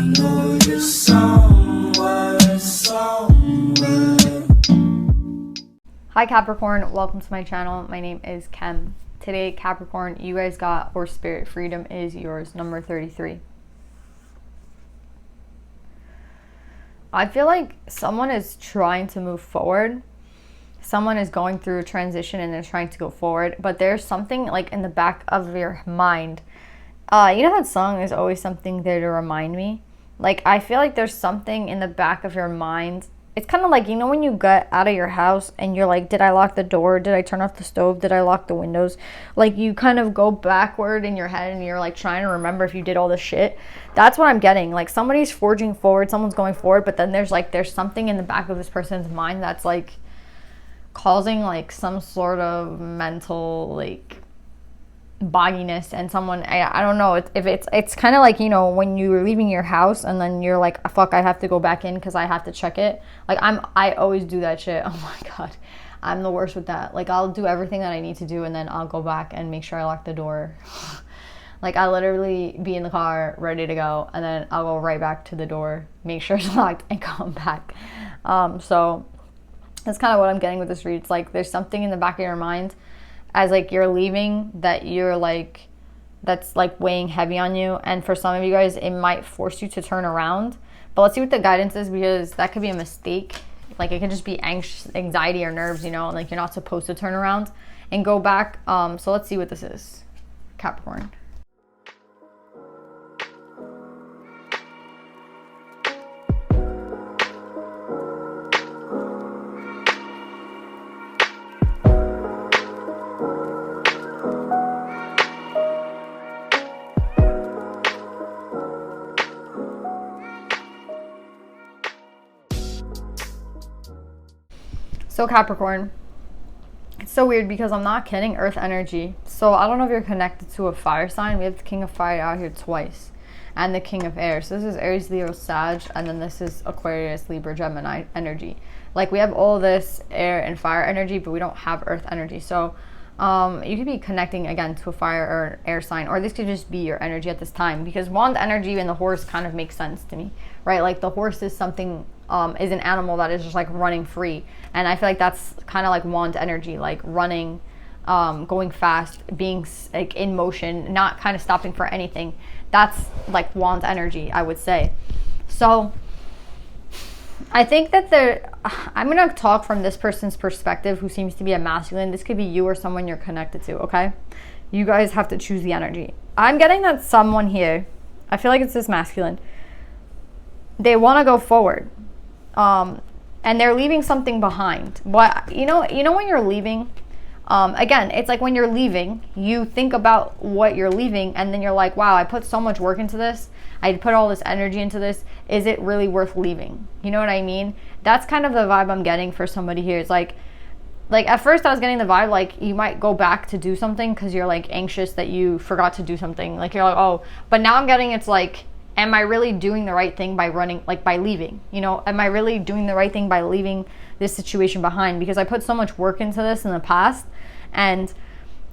know you're somewhere, somewhere. Hi Capricorn, welcome to my channel. My name is Kem. Today, Capricorn, you guys got horse spirit. Freedom is yours, number 33. I feel like someone is trying to move forward. Someone is going through a transition and they're trying to go forward, but there's something like in the back of your mind. You know that song, There's Always Something There to Remind Me? Like, I feel like there's something in the back of your mind. It's kind of like, you know, when you get out of your house and you're like, did I lock the door? Did I turn off the stove? Did I lock the windows? Like, you kind of go backward in your head and you're like trying to remember if you did all this shit. That's what I'm getting. Like, somebody's forging forward, someone's going forward, but then there's something in the back of this person's mind that's like causing like some sort of mental like bogginess, and someone, I don't know if it's kind of like, you know, when you're leaving your house and then you're like, fuck, I have to go back in because I have to check it. Like, I always do that shit. Oh my god, I'm the worst with that. Like, I'll do everything that I need to do and then I'll go back and make sure I lock the door. Like, I'll literally be in the car ready to go and then I'll go right back to the door, make sure it's locked, and come back. So that's kind of what I'm getting with this read. It's like there's something in the back of your mind as like you're leaving that you're like, that's like weighing heavy on you. And for some of you guys, it might force you to turn around. But let's see what the guidance is, because that could be a mistake. Like, it could just be anxiety or nerves, you know, and like you're not supposed to turn around and go back. So let's see what this is, Capricorn. So Capricorn, it's so weird because I'm not getting earth energy. So I don't know if you're connected to a fire sign. We have the king of fire out here twice and the king of air. So this is Aries, Leo, Sag, and then this is Aquarius, Libra, Gemini energy. Like, we have all this air and fire energy, but we don't have earth energy. So you could be connecting again to a fire or an air sign, or this could just be your energy at this time, because wand energy and the horse kind of makes sense to me, right? Like, the horse is something, is an animal that is just like running free, and I feel like that's kind of like wand energy, like running, going fast, being like in motion, not kind of stopping for anything. That's like wand energy, I would say. So I think that I'm going to talk from this person's perspective, who seems to be a masculine. This could be you or someone you're connected to, okay? You guys have to choose the energy. I'm getting that someone here, I feel like it's this masculine, they want to go forward. And they're leaving something behind. But you know when you're leaving, again, it's like when you're leaving, you think about what you're leaving, and then you're like, wow, I put so much work into this. I put all this energy into this. Is it really worth leaving? You know what I mean? That's kind of the vibe I'm getting for somebody here. It's like at first I was getting the vibe like you might go back to do something because you're like anxious that you forgot to do something. Like, you're like, oh, but now I'm getting, it's like, am I really doing the right thing by running, like by leaving? You know, am I really doing the right thing by leaving this situation behind? Because I put so much work into this in the past, and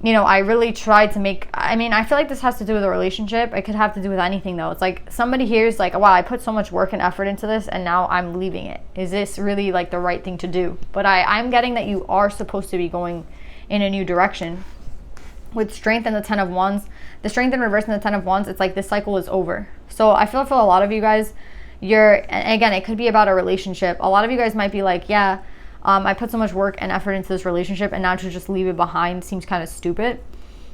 you know, I really tried to make, I mean, I feel like this has to do with a relationship. It could have to do with anything though. It's like somebody here is like, wow, I put so much work and effort into this and now I'm leaving it. Is this really like the right thing to do? But I'm getting that you are supposed to be going in a new direction. With strength and the 10 of wands, the strength in reverse and the 10 of wands, it's like this cycle is over. So I feel for a lot of you guys, and again, it could be about a relationship. A lot of you guys might be like, yeah, I put so much work and effort into this relationship, and now to just leave it behind seems kind of stupid.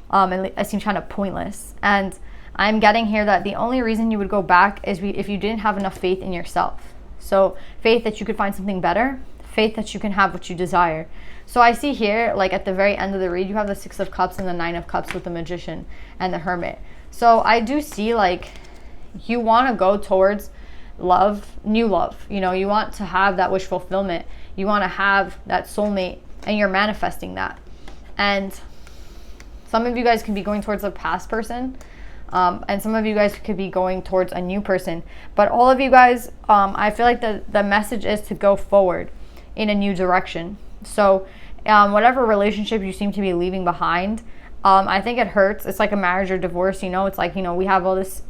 And it seems kind of pointless. And I'm getting here that the only reason you would go back is if you didn't have enough faith in yourself. So faith that you could find something better, faith that you can have what you desire. So I see here, like at the very end of the read, you have the 6 of Cups and the 9 of Cups with the Magician and the Hermit. So I do see like you want to go towards love, new love. You know, you want to have that wish fulfillment. You want to have that soulmate, and you're manifesting that. And some of you guys can be going towards a past person, and some of you guys could be going towards a new person. But all of you guys, I feel like the message is to go forward in a new direction. So whatever relationship you seem to be leaving behind, I think it hurts. It's like a marriage or divorce, you know. It's like, you know, we have all this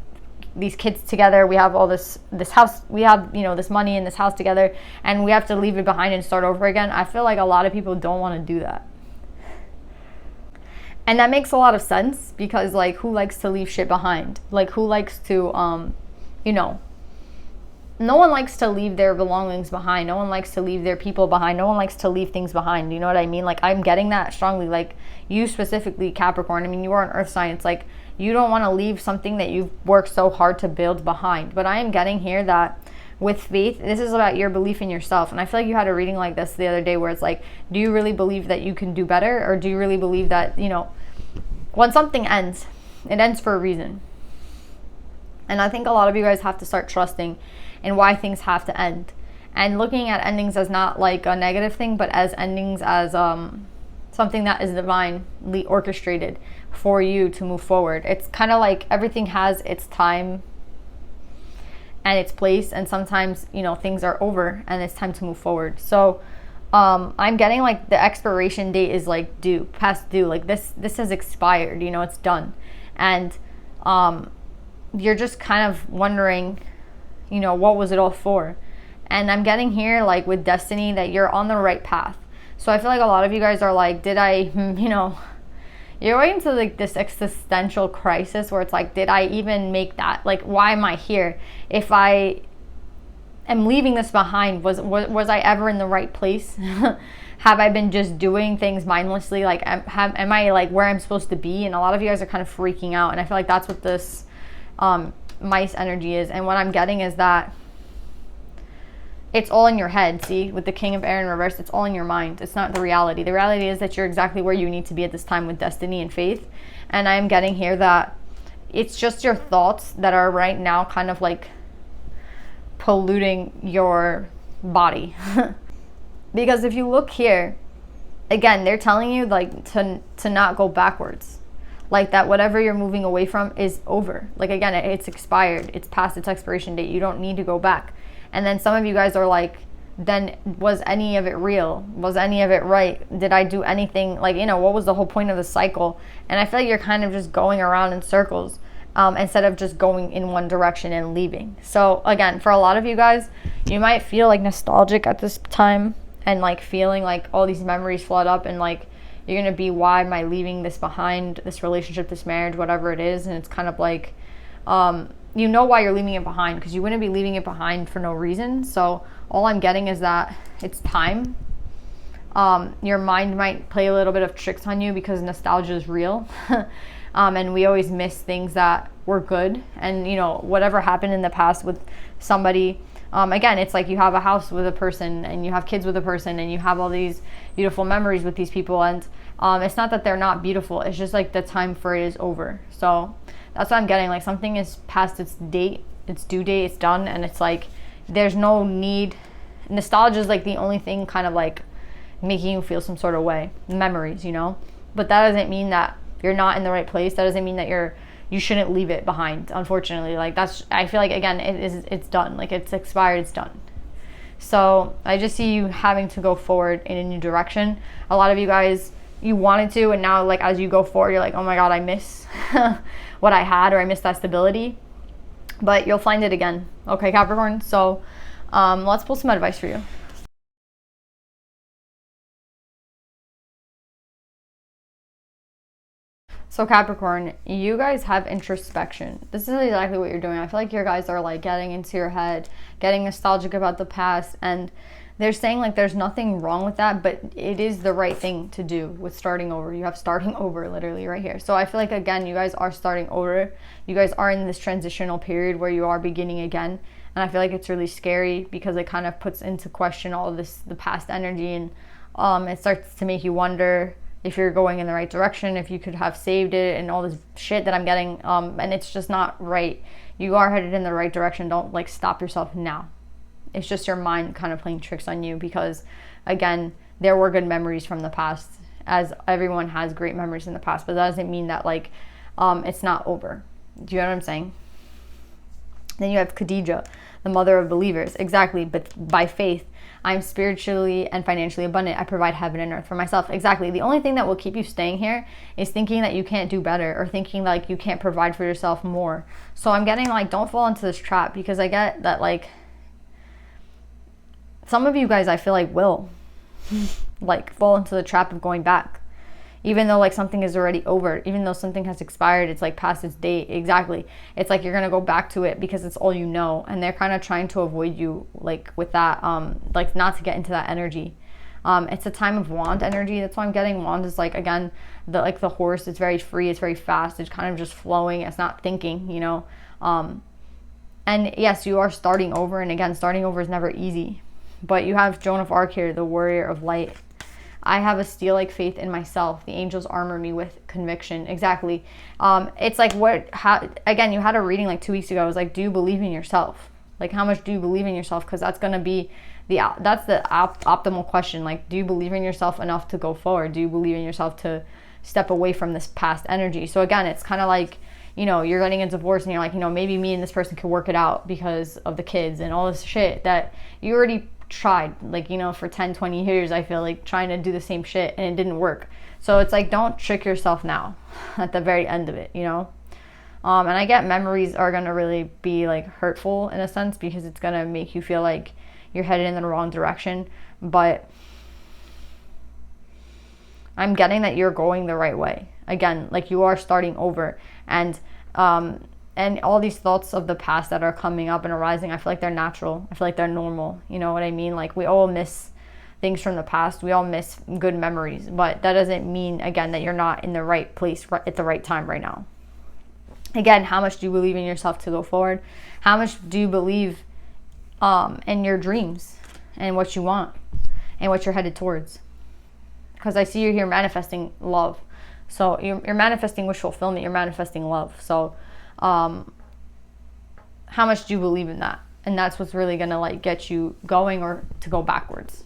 these kids together, we have all this house, we have, you know, this money in this house together, and we have to leave it behind and start over again. I feel like a lot of people don't want to do that. And that makes a lot of sense, because like, who likes to leave shit behind? Like, who likes to you know, no one likes to leave their belongings behind. No one likes to leave their people behind. No one likes to leave things behind. You know what I mean? Like, I'm getting that strongly. Like, you specifically, Capricorn, I mean, you are an earth sign. It's like, you don't want to leave something that you've worked so hard to build behind. But I am getting here that with faith, this is about your belief in yourself. And I feel like you had a reading like this the other day where it's like, do you really believe that you can do better? Or do you really believe that, you know, when something ends, it ends for a reason. And I think a lot of you guys have to start trusting in why things have to end, and looking at endings as not like a negative thing, but as endings as something that is divinely orchestrated for you to move forward. It's kind of like everything has its time and its place, and sometimes, you know, things are over and it's time to move forward. So I'm getting like the expiration date is like due, past due, like this has expired, you know, it's done. And you're just kind of wondering, you know, what was it all for? And I'm getting here, like with destiny, that you're on the right path. So I feel like a lot of you guys are like, did I, you know, you're going into like this existential crisis where it's like, did I even make that? Like, why am I here? If I am leaving this behind, was I ever in the right place? Have I been just doing things mindlessly? Like, am I like where I'm supposed to be? And a lot of you guys are kind of freaking out. And I feel like that's what this mice energy is. And what I'm getting is that it's all in your head. See, with the King of Air in reverse, it's all in your mind. It's not the reality. The reality is that you're exactly where you need to be at this time with destiny and faith. And I'm getting here that it's just your thoughts that are right now kind of like polluting your body. Because if you look here, again, they're telling you like to not go backwards. Like that whatever you're moving away from is over. Like, again, it's expired. It's past its expiration date. You don't need to go back. And then some of you guys are like, then was any of it real? Was any of it right? Did I do anything? Like, you know, what was the whole point of the cycle? And I feel like you're kind of just going around in circles instead of just going in one direction and leaving. So again, for a lot of you guys, you might feel like nostalgic at this time and like feeling like all these memories flood up, and like you're going to be, why am I leaving this behind, this relationship, this marriage, whatever it is. And it's kind of like, you know why you're leaving it behind, because you wouldn't be leaving it behind for no reason. So all I'm getting is that it's time. Your mind might play a little bit of tricks on you because nostalgia is real. And we always miss things that were good. And, you know, whatever happened in the past with somebody, again, it's like you have a house with a person and you have kids with a person and you have all these beautiful memories with these people. And it's not that they're not beautiful. It's just like the time for it is over. So that's what I'm getting. Like, something is past its date, its due date, it's done. And it's like, there's no need. Nostalgia is like the only thing kind of like making you feel some sort of way. Memories, you know? But that doesn't mean that you're not in the right place. That doesn't mean that you shouldn't leave it behind, unfortunately. Like, that's, I feel like, again, it's done. Like, it's expired, it's done. So I just see you having to go forward in a new direction. A lot of you guys, you wanted to, and now, like, as you go forward, you're like, oh my God, I miss what I had, or I miss that stability. But you'll find it again. Okay, Capricorn? So let's pull some advice for you. So Capricorn, you guys have introspection. This is exactly what you're doing. I feel like you guys are like getting into your head, getting nostalgic about the past, and they're saying like there's nothing wrong with that, but it is the right thing to do with starting over. You have starting over literally right here. So I feel like, again, you guys are starting over. You guys are in this transitional period where you are beginning again. And I feel like it's really scary because it kind of puts into question all of this, the past energy, and it starts to make you wonder if you're going in the right direction, if you could have saved it, and all this shit that I'm getting, and it's just not right. You are headed in the right direction. Don't like stop yourself now. It's just your mind kind of playing tricks on you, because again, there were good memories from the past, as everyone has great memories in the past, but that doesn't mean that like it's not over. Do you know what I'm saying? Then you have Khadijah, the mother of believers. Exactly, but by faith, I'm spiritually and financially abundant. I provide heaven and earth for myself. Exactly. The only thing that will keep you staying here is thinking that you can't do better, or thinking like you can't provide for yourself more. So I'm getting like, don't fall into this trap, because I get that like some of you guys, I feel like, will like fall into the trap of going back. Even though like something is already over, even though something has expired, it's like past its date. Exactly. It's like you're going to go back to it because it's all you know. And they're kind of trying to avoid you like with that, like not to get into that energy. It's a time of wand energy. That's why I'm getting wand is like, again, the horse. It's very free. It's very fast. It's kind of just flowing. It's not thinking, you know. And yes, you are starting over. And again, starting over is never easy. But you have Joan of Arc here, the warrior of light. I have a steel-like faith in myself. The angels armor me with conviction. Exactly. It's like again, you had a reading like 2 weeks ago. It was like, do you believe in yourself? Like, how much do you believe in yourself? Because that's going to be that's the optimal question. Like, do you believe in yourself enough to go forward? Do you believe in yourself to step away from this past energy? So again, it's kind of like, you know, you're getting a divorce and you're like, you know, maybe me and this person could work it out because of the kids and all this shit that you already tried, like, you know, for 10-20 years. I feel like trying to do the same shit and it didn't work. So it's like, don't trick yourself now at the very end of it, you know. And I get memories are going to really be like hurtful in a sense, because it's going to make you feel like you're headed in the wrong direction. But I'm getting that you're going the right way. Again, like, you are starting over. And all these thoughts of the past that are coming up and arising, I feel like they're natural. I feel like they're normal. You know what I mean? Like, we all miss things from the past. We all miss good memories. But that doesn't mean, again, that you're not in the right place at the right time right now. Again, how much do you believe in yourself to go forward? How much do you believe in your dreams and what you want and what you're headed towards? Because I see you here manifesting love. So you're manifesting wish fulfillment. You're manifesting love. So how much do you believe in that? And that's what's really gonna like get you going, or to go backwards.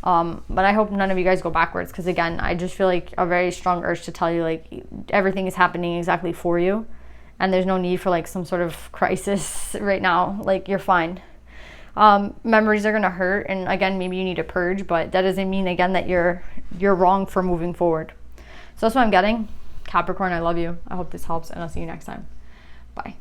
But I hope none of you guys go backwards, because again, I just feel like a very strong urge to tell you like everything is happening exactly for you, and there's no need for like some sort of crisis right now. Like, you're fine. Memories are gonna hurt, and again, maybe you need to purge, but that doesn't mean, again, that you're wrong for moving forward. So that's what I'm getting. Capricorn, I love you. I hope this helps, and I'll see you next time. Bye.